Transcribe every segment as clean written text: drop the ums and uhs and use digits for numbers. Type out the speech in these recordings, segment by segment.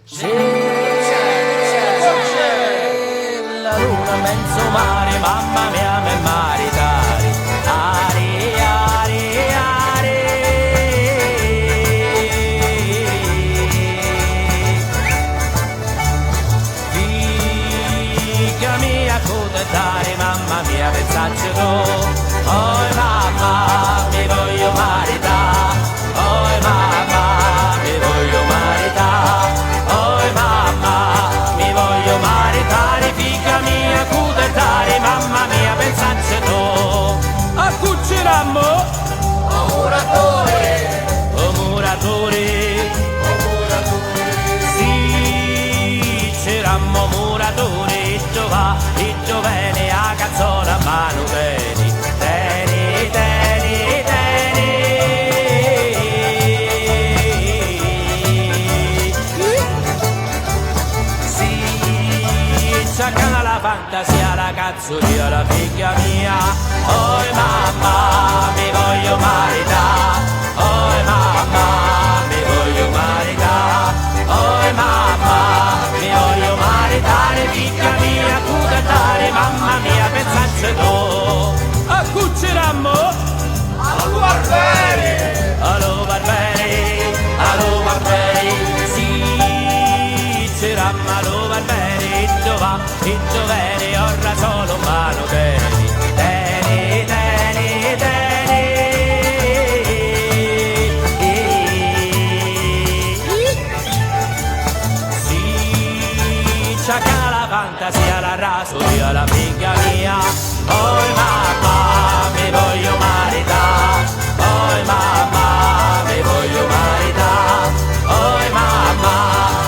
C'è la luna in mezzo mare, mamma mia, me maritare. Ari, ari, ari. Figa mia, cosa dare, mamma mia, pensacci tu. Oh mamma, mi voglio maritare. Oh mamma, mi voglio maritare. Oh mamma, mi voglio maritare. Figa mia, cosa dare, mamma mia, pensacci tu. A cuccirammo, O muratore, oh muratore. o muratore, Sì, c'erammo muratori, e giovane a cazzola mano teni, teni, teni, teni. Sì, c'accana la fantasia, la cazzoria, la figlia mia. Oh mamma, mi voglio maritare. Oh mamma, mi voglio maritare. Oh mamma, mi voglio maritare. Figlia mia, tu da dare, mamma mia, pensacci tu. A cuccirammo, allo barberi, allo barberi, allo barberi. Sì, c'erammo allo barberi, giova, e giovane, ora solo mano teni, teni, teni, teni. Sì, c'ha la fantasia, la rasoia, la figlia mia. Oh mamma, mi voglio maritare. Oh mamma, mi voglio maritare. Oh mamma,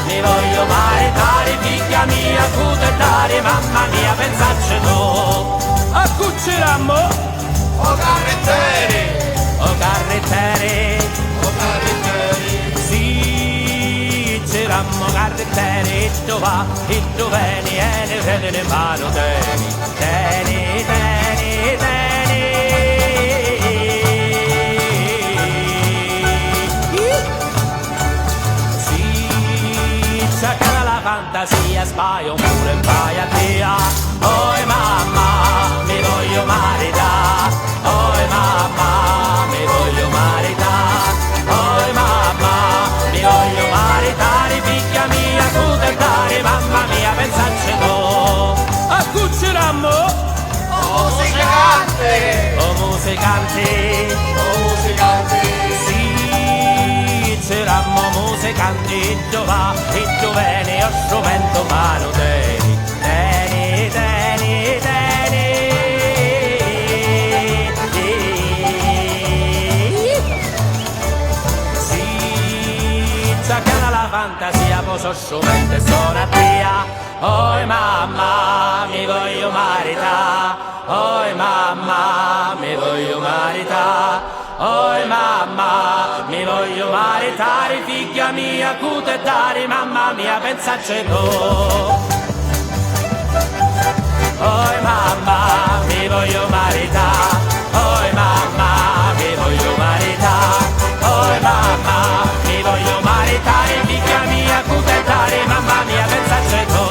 mi voglio maritare. Figlia mia, tu te dare, mamma mia, pensacci tu. A cuccirammo, o carretteri, oh carrettere. o carretteri, Sì, c'erammo carrettere, e doveni, e ne prende in mano teni, teni, teni, teni. Sì, c'accana la fantasia, spaio pure in paia tia. Oh mamma, mi voglio maritare. Oh mamma, mi voglio maritare. Oh mamma, mi voglio maritare. Figlia mia, tu te dare, mamma mia, pensacci tu. A cuccirammo, o musicante, oh musicanti. o musicante, Sì, c'erammo musicanti, giova, e giovane, o strumento mano teni, teni, teni, teni. Sì, c'accana la fantasia, poso strumento e sono a via. Oh mamma, mi voglio maritare. Oh mamma, mi voglio maritare. Oh mamma, mi voglio maritare. Figlia mia, cute dare, mamma mia, pensacci tu. Oh mamma, mi voglio maritare. Oh mamma, mi voglio maritare. Oh mamma, mi voglio maritare. Figlia mia, cute dare, mamma mia, pensacci tu.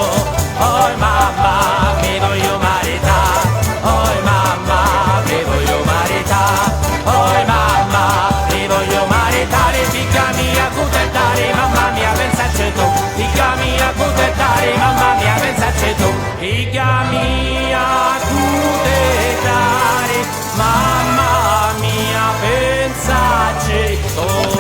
Oh mamma, mi voglio maritare. Oh mamma, mi voglio maritare. Oh mamma, mi voglio maritare. Figlia mia, cute dare, mamma mia, pensacci tu. Figlia mia, cute dare, mamma mia, pensacci tu. Figlia mia, cute dare, mamma mia, pensacci tu.